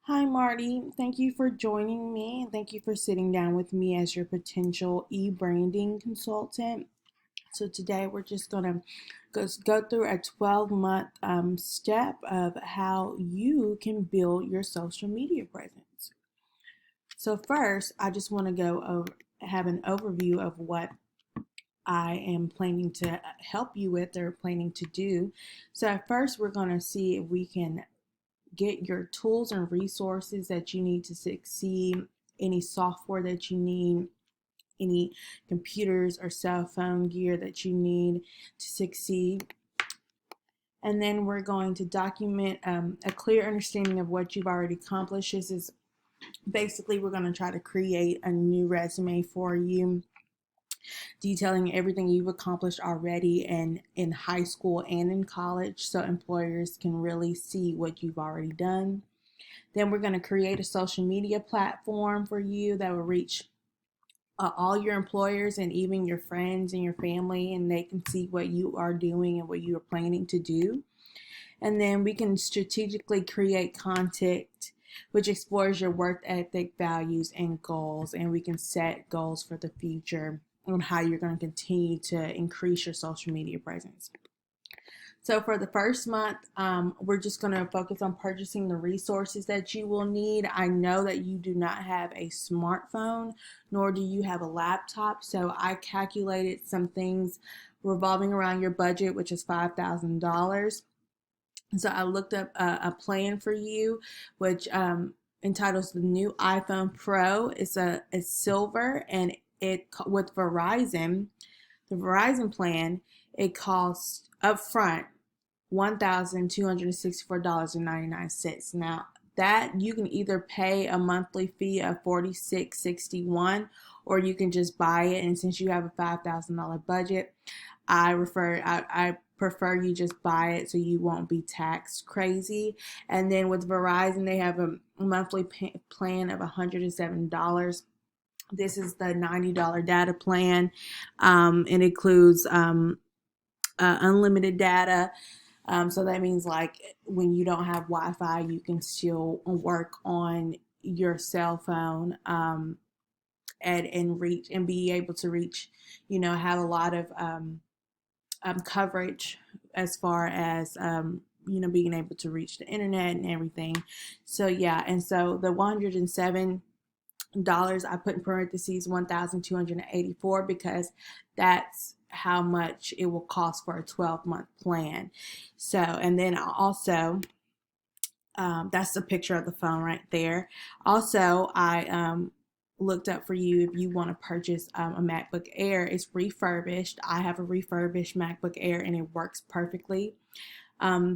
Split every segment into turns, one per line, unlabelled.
Hi, Marty. Thank you for joining me and thank you for sitting down with me as your potential e-branding consultant. So, today we're just going to go through a 12-month step of how you can build your social media presence. So, first, I just want to have an overview of what I am planning to help you with or planning to do. So, at first, we're going to see if we can get your tools and resources that you need to succeed, any software that you need, any computers or cell phone gear that you need to succeed. And then we're going to document a clear understanding of what you've already accomplished. This is basically, we're going to try to create a new resume for you, detailing everything you've accomplished already and in high school and in college so employers can really see what you've already done. Then we're going to create a social media platform for you that will reach all your employers and even your friends and your family, and they can see what you are doing and what you are planning to do. And then we can strategically create content which explores your work ethic, values, and goals. And we can set goals for the future on how you're going to continue to increase your social media presence. So for the first month, we're just going to focus on purchasing the resources that you will need. I know that you do not have a smartphone, nor do you have a laptop. So I calculated some things revolving around your budget, which is $5,000. So I looked up a plan for you, which entitles the new iPhone Pro. It's silver, and it with Verizon, the Verizon plan, it costs upfront $1,264.99. Now that you can either pay a monthly fee of $46.61, or you can just buy it. And since you have a $5,000 budget, I prefer you just buy it so you won't be taxed crazy. And then with Verizon, they have a monthly plan of $107. This is the $90 data plan. It includes unlimited data. So that means like when you don't have Wi-Fi, you can still work on your cell phone and reach and be able to reach, have a lot of coverage as far as being able to reach the internet and everything. So yeah, and so the $107 I put in parentheses 1,284 because that's how much it will cost for a 12-month plan. So, and then also, that's the picture of the phone right there. Also, I looked up for you if you want to purchase a MacBook Air. It's refurbished. I have a refurbished MacBook Air and it works perfectly.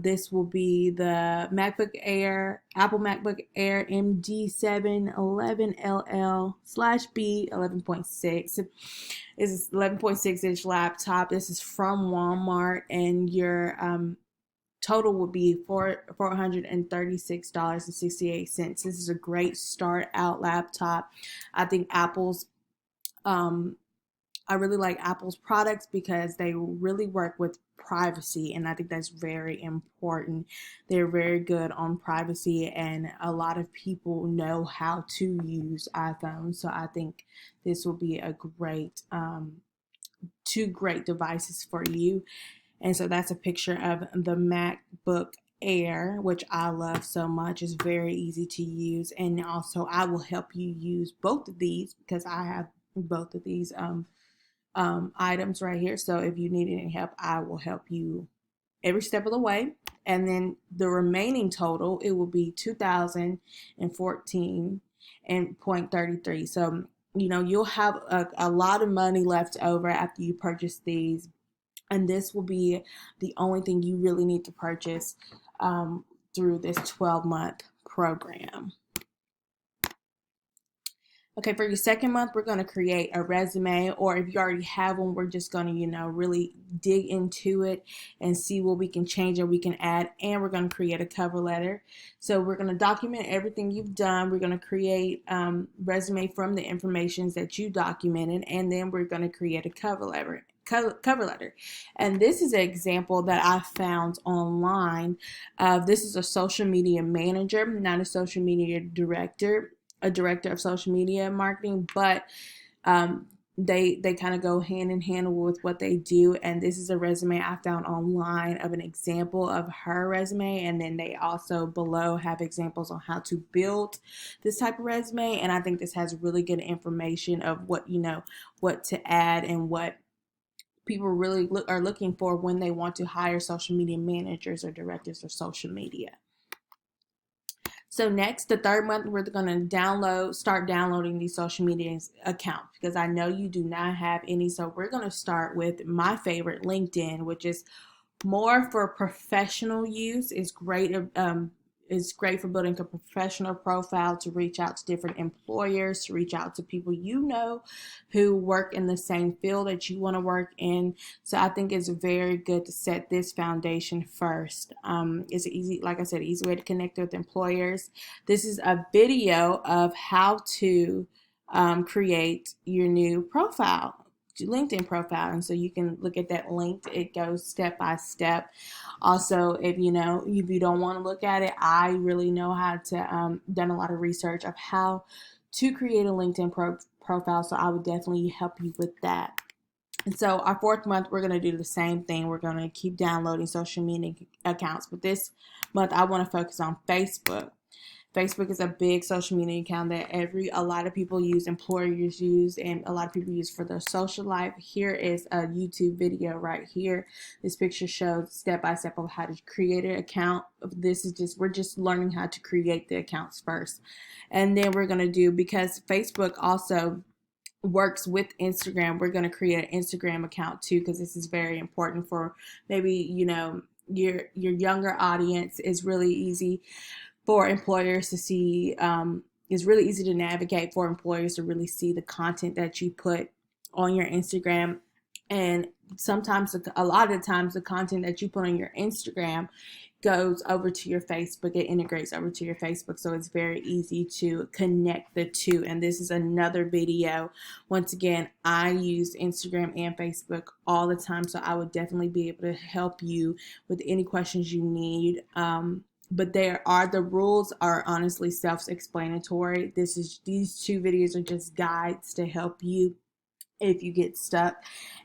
This will be the MacBook Air, Apple MacBook Air MD711LL/B 11.6. This is 11.6-inch laptop. This is from Walmart, and your total would be $436.68. This is a great start out laptop. I think um, I really like Apple's products because they really work with privacy, and I think that's very important. They're very good on privacy, and a lot of people know how to use iPhones. So I think this will be a two great devices for you. And so that's a picture of the MacBook Air, which I love so much. It's very easy to use, and also I will help you use both of these because I have both of these items right here. So if you need any help, I will help you every step of the way. And then the remaining total, it will be 2014 and 0.33. So, you'll have a lot of money left over after you purchase these. And this will be the only thing you really need to purchase through this 12-month program. Okay, for your second month, we're going to create a resume, or if you already have one, we're just going to, really dig into it and see what we can change or we can add, and we're going to create a cover letter. So we're going to document everything you've done. We're going to create resume from the information that you documented, and then we're going to create a cover cover letter. And this is an example that I found online. This is a social media manager, not a social media director, a director of social media marketing, but um, they kind of go hand in hand with what they do. And this is a resume I found online of an example of her resume, and then they also below have examples on how to build this type of resume. And I think this has really good information of what, what to add and what people really are looking for when they want to hire social media managers or directors of social media. So next, the third month, we're going to start downloading these social media accounts, because I know you do not have any. So we're going to start with my favorite, LinkedIn, which is more for professional use. It's great for building a professional profile, to reach out to different employers, to reach out to people who work in the same field that you want to work in. So I think it's very good to set this foundation first. It's easy, like I said, easy way to connect with employers. This is a video of how to create your new profile, LinkedIn profile. And so you can look at that link. It goes step by step. Also, if you don't want to look at it, I really know how to done a lot of research of how to create a LinkedIn profile. So I would definitely help you with that. And so our fourth month, we're going to do the same thing. We're going to keep downloading social media accounts. But this month, I want to focus on Facebook. Facebook is a big social media account that a lot of people use, employers use, and a lot of people use for their social life. Here is a YouTube video right here. This picture shows step by step of how to create an account. We're just learning how to create the accounts first. And then we're going to do, because Facebook also works with Instagram, we're going to create an Instagram account too, because this is very important for maybe, your younger audience. Is really easy for employers to see. It's really easy to navigate for employers to really see the content that you put on your Instagram. And sometimes, a lot of the times, the content that you put on your Instagram goes over to your Facebook. It integrates over to your Facebook. So it's very easy to connect the two. And this is another video. Once again, I use Instagram and Facebook all the time. So I would definitely be able to help you with any questions you need. But the rules are honestly self-explanatory. These two videos are just guides to help you if you get stuck,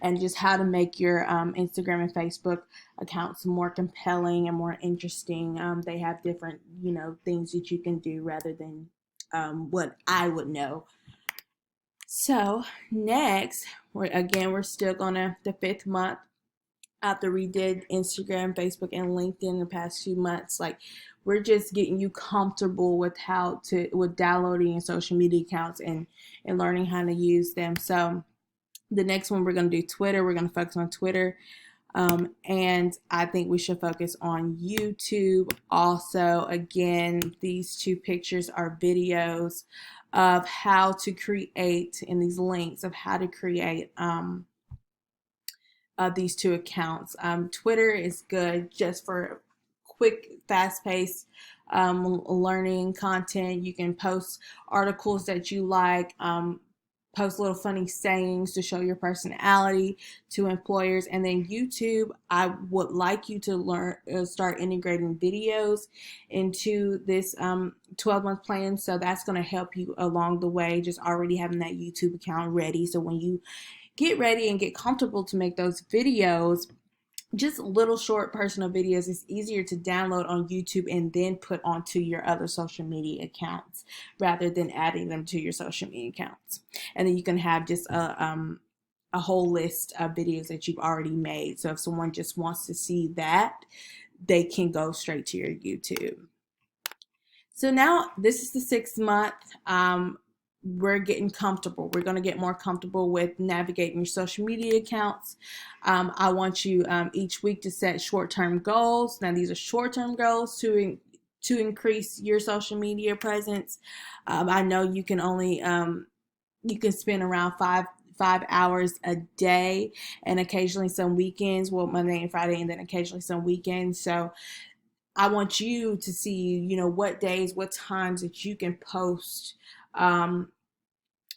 and just how to make your Instagram and Facebook accounts more compelling and more interesting. They have different, things that you can do rather than what I would know. So next, we're still gonna, the fifth month, after we did Instagram, Facebook, and LinkedIn the past few months, like, we're just getting you comfortable with with downloading social media accounts and learning how to use them. So the next one, we're going to do Twitter. We're going to focus on Twitter. And I think we should focus on YouTube also. Again, these two pictures are videos of how to create, and these links of how to create these two accounts. Twitter is good just for quick, fast-paced learning content. You can post articles that you like, post little funny sayings to show your personality to employers. And then YouTube, I would like you to start integrating videos into this 12-month plan. So that's going to help you along the way, just already having that YouTube account ready. So when you get ready and get comfortable to make those videos, just little short personal videos, it's easier to download on YouTube and then put onto your other social media accounts rather than adding them to your social media accounts. And then you can have just a whole list of videos that you've already made. So if someone just wants to see that, they can go straight to your YouTube. So now this is the 6th month. We're getting comfortable. We're going to get more comfortable with navigating your social media accounts. I want you each week to set short-term goals. Now, these are short-term goals to increase your social media presence. I know you can only you can spend around five hours a day, and occasionally some weekends. Well, Monday and Friday, and then occasionally some weekends. So I want you to see, what days, what times that you can post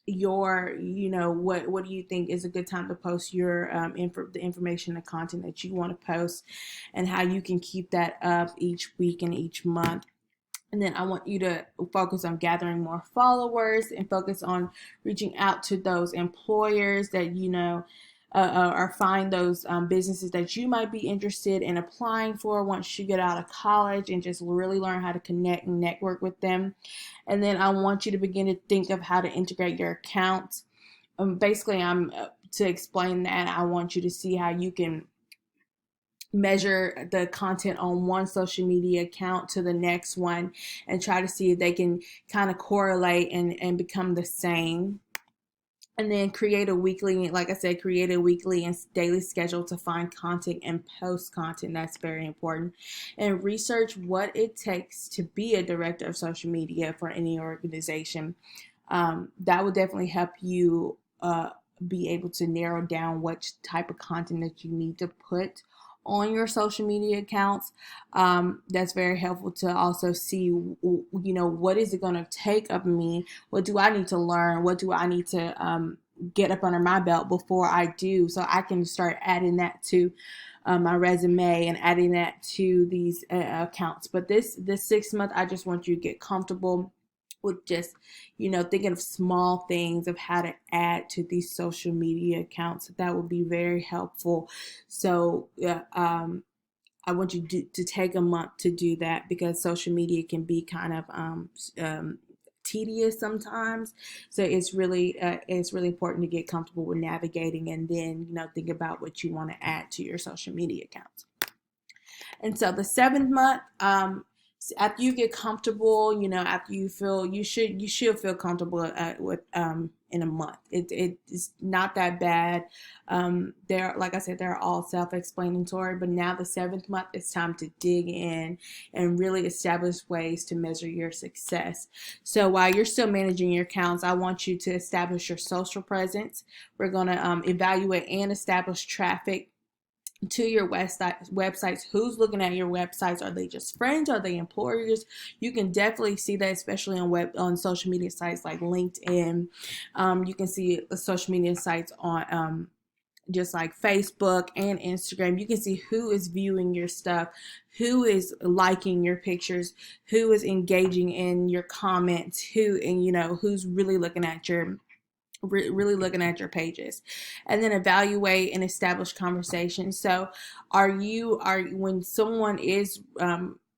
your, what do you think is a good time to post your the information and content that you want to post, and how you can keep that up each week and each month. And then I want you to focus on gathering more followers and focus on reaching out to those employers that or find those businesses that you might be interested in applying for once you get out of college, and just really learn how to connect and network with them. And then I want you to begin to think of how to integrate your accounts. Basically, to explain that, I want you to see how you can measure the content on one social media account to the next one, and try to see if they can kind of correlate and become the same. And then create a weekly, like I said, create a weekly and daily schedule to find content and post content. That's very important. And research what it takes to be a director of social media for any organization. That would definitely help you be able to narrow down what type of content that you need to put on your social media accounts. That's very helpful to also see, what is it going to take of me? What do I need to learn? What do I need to get up under my belt before I do? So I can start adding that to my resume and adding that to these accounts. But this 6 month, I just want you to get comfortable with just, thinking of small things of how to add to these social media accounts. That would be very helpful. So, I want you to take a month to do that, because social media can be kind of tedious sometimes. So it's really important to get comfortable with navigating, and then think about what you want to add to your social media accounts. And so the 7th month, after you get comfortable, after you should feel comfortable with in a month. It's not that bad. Like I said, they're all self-explanatory. But now the 7th month, it's time to dig in and really establish ways to measure your success. So while you're still managing your accounts, I want you to establish your social presence. We're going to evaluate and establish traffic to your websites. Who's looking at your websites? Are they just friends? Are they employers? You can definitely see that, especially on social media sites like LinkedIn. You can see social media sites on just like Facebook and Instagram. You can see who is viewing your stuff, who is liking your pictures, who is engaging in your comments, who's really looking at your pages. And then evaluate and establish conversations. So when someone is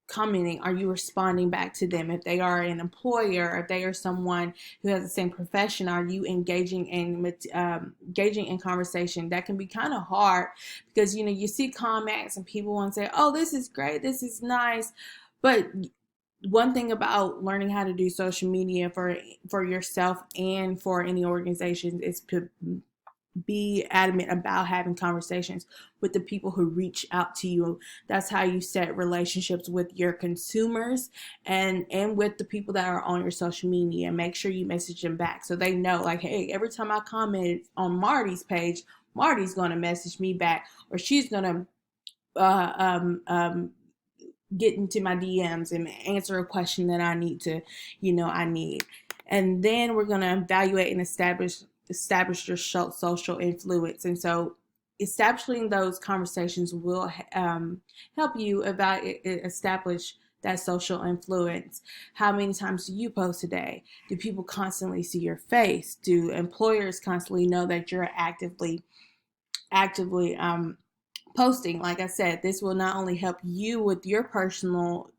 commenting, are you responding back to them? If they are an employer, or if they are someone who has the same profession, are you engaging in conversation? That can be kind of hard, because you see comments and people want to say, oh, this is great, this is nice. But one thing about learning how to do social media for yourself and for any organizations is to be adamant about having conversations with the people who reach out to you. That's how you set relationships with your consumers and with the people that are on your social media. Make sure you message them back so they know, like, hey, every time I comment on Marty's page, Marty's going to message me back, or she's going to get into my DMs and answer a question that I need to, I need. And then we're going to evaluate and establish your social influence. And so establishing those conversations will help you establish that social influence. How many times do you post a day? Do people constantly see your face? Do employers constantly know that you're actively posting? Like I said, this will not only help you with your personal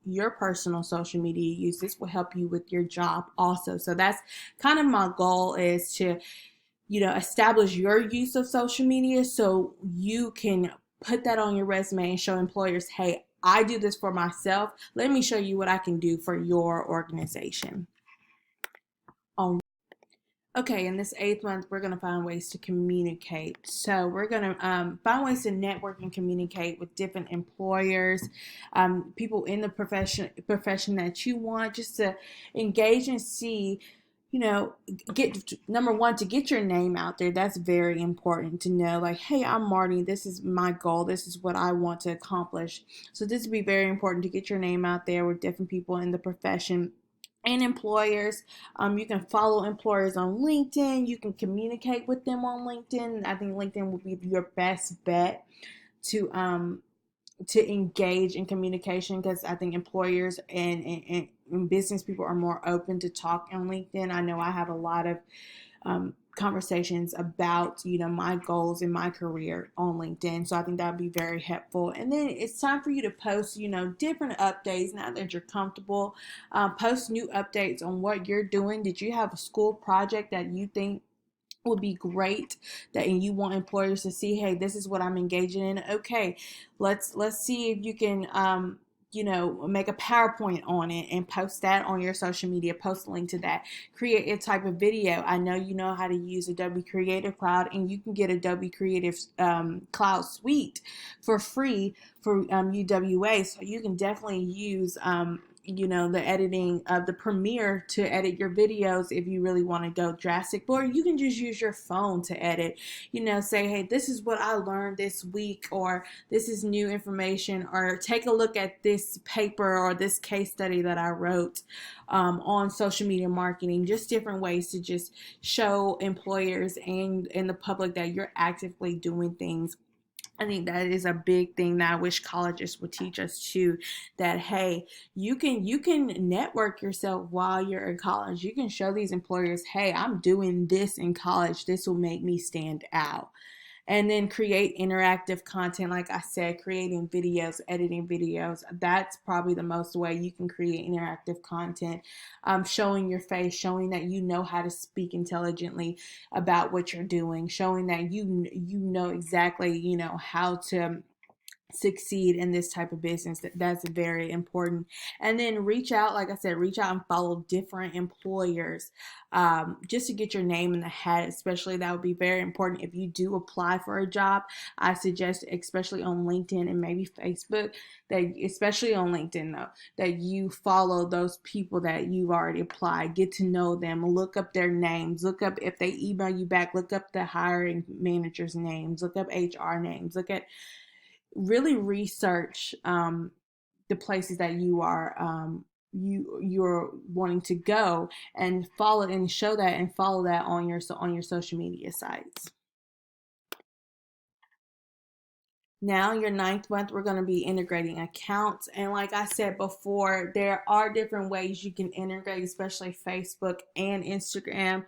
social media use, this will help you with your job also. So that's kind of my goal, is to establish your use of social media so you can put that on your resume and show employers, hey, I do this for myself. Let me show you what I can do for your organization. Okay, in this 8th month, we're going to find ways to communicate. So we're going to find ways to network and communicate with different employers, people in the profession that you want, just to engage and see, get, number one, to get your name out there. That's very important to know, like, hey, I'm Marty. This is my goal. This is what I want to accomplish. So this would be very important to get your name out there with different people in the profession. and employers. You can follow employers on LinkedIn. You can communicate with them on LinkedIn. I think LinkedIn will be your best bet to engage in communication, because I think employers and business people are more open to talk on LinkedIn. I know I have a lot of conversations about my goals in my career on LinkedIn, so I think that would be very helpful. And then it's time for you to post different updates now that you're comfortable. Post new updates on what you're doing. Did you have a school project that you think would be great, that and you want employers to see, hey, this is what I'm engaging in? Okay, let's see if you can make a PowerPoint on it and post that on your social media. Post a link to that. Create a type of video. I know you know how to use Adobe Creative Cloud, and you can get Adobe Creative Cloud Suite for free for UWA. So you can definitely use the editing of the Premiere to edit your videos if you really want to go drastic. Or you can just use your phone to edit. Say, hey, this is what I learned this week, or this is new information, or take a look at this paper or this case study that I wrote on social media marketing. Just different ways to just show employers and the public that you're actively doing things. I think that is a big thing that I wish colleges would teach us too. That, hey, you can network yourself while you're in college. You can show these employers, hey, I'm doing this in college. This will make me stand out. And then create interactive content. Like I said, creating videos, editing videos. That's probably the most way you can create interactive content. Showing your face, showing that you know how to speak intelligently about what you're doing, showing that you know exactly how to succeed in this type of business. That's very important. And then reach out, like I said, reach out and follow different employers, just to get your name in the hat. Especially, that would be very important if you do apply for a job. I suggest, especially on LinkedIn and maybe Facebook, that especially on LinkedIn though, that you follow those people that you've already applied. Get to know them. Look up their names. Look up if they email you back. Look up the hiring managers' names. Look up HR names. Really research the places that you're wanting to go, and follow and show that and follow that on your social media sites. Now, your ninth month, we're going to be integrating accounts. And like I said before, there are different ways you can integrate, especially Facebook and Instagram.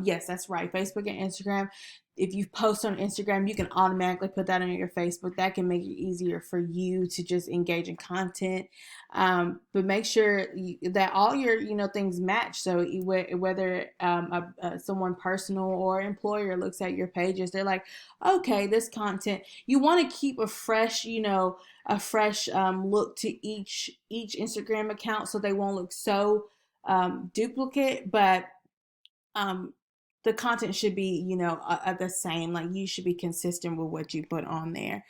Yes, that's right. Facebook and Instagram. If you post on Instagram, you can automatically put that on your Facebook. That can make it easier for you to just engage in content. But make sure that all your things match. So whether someone personal or employer looks at your pages, they're like, okay, this content. You want to keep a fresh, look to each Instagram account, so they won't look so duplicate, but um the content should be the same. Like, you should be consistent with what you put on there.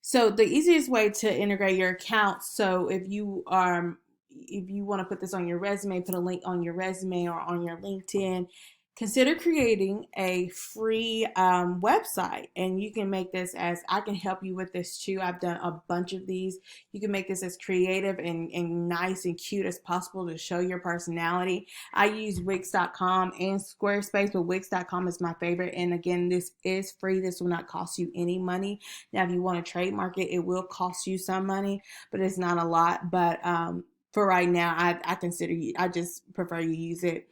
So the easiest way to integrate your accounts, so if you want to put this on your resume, put a link on your resume or on your LinkedIn, consider creating a free website. And you can make this, as I can help you with this too. I've done a bunch of these. You can make this as creative and nice and cute as possible to show your personality. I use Wix.com and Squarespace, but Wix.com is my favorite. And again, this is free. This will not cost you any money. Now, if you want to trademark it, it will cost you some money, but it's not a lot. But for right now, I just prefer you use it.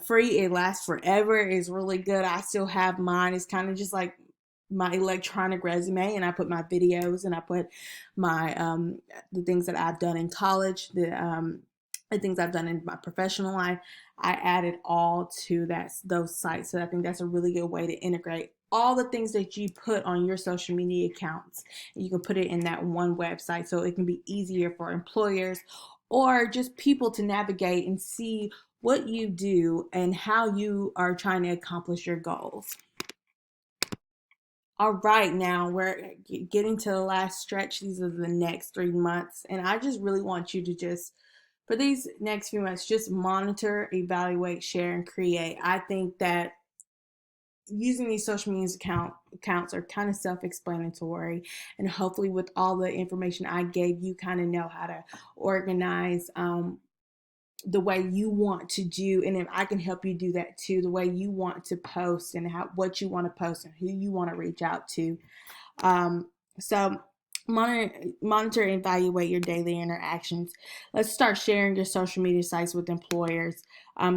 Free, it lasts forever, is really good. I still have mine. It's kind of just like my electronic resume, and I put my videos and I put my the things that I've done in college, the things I've done in my professional life. I added all to those sites. So I think that's a really good way to integrate all the things that you put on your social media accounts, and you can put it in that one website, so it can be easier for employers or just people to navigate and see what you do and how you are trying to accomplish your goals. All right, now we're getting to the last stretch. These are the next 3 months, and I just really want you to just, for these next few months, just monitor, evaluate, share, and create. I think that using these social media accounts are kind of self-explanatory, and hopefully with all the information I gave you, kind of know how to organize the way you want to do, and if I can help you do that too, the way you want to post and what you want to post and who you want to reach out to. So monitor and evaluate your daily interactions. Let's start sharing your social media sites with employers.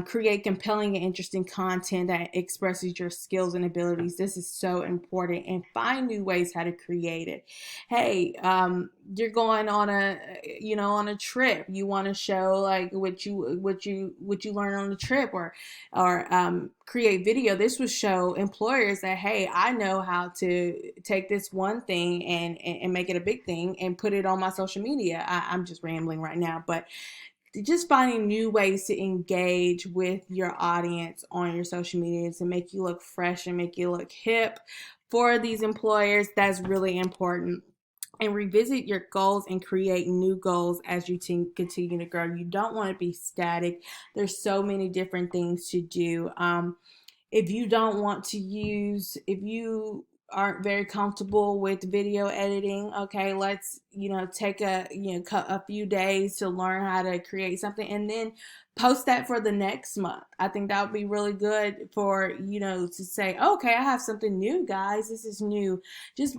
Create compelling and interesting content that expresses your skills and abilities. This is so important, and find new ways how to create it. Hey, you're going on a trip. You want to show like what you learn on the trip, or create video. This would show employers that, hey, I know how to take this one thing and make it a big thing and put it on my social media. I'm just rambling right now, but just finding new ways to engage with your audience on your social media to make you look fresh and make you look hip for these employers. That's really important. And revisit your goals and create new goals as you continue to grow. You don't want to be static. There's so many different things to do. If you don't want to use, if you aren't very comfortable with video editing, okay, let's take a few days to learn how to create something, and then post that for the next month. I think that would be really good for to say, okay, I have something new, guys, this is new. Just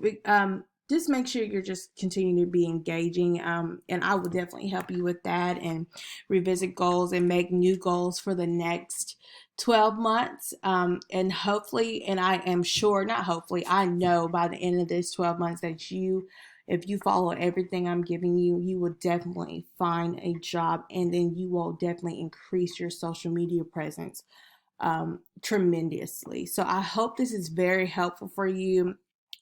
make sure you're just continuing to be engaging, and I will definitely help you with that, and revisit goals and make new goals for the next 12 months. And hopefully, and I am sure, not hopefully, I know by the end of this 12 months that if you follow everything I'm giving you, you will definitely find a job, and then you will definitely increase your social media presence tremendously. So I hope this is very helpful for you.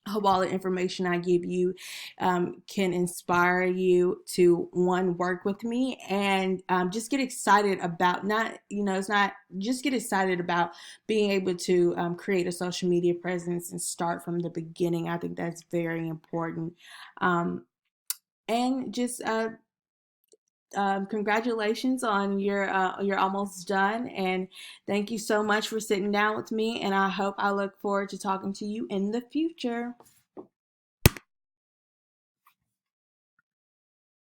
I hope all the information I give you can inspire you to, one, work with me, and just get excited about just get excited about being able to create a social media presence and start from the beginning. I think that's very important. And just congratulations on you're almost done, and thank you so much for sitting down with me, and I look forward to talking to you in the future.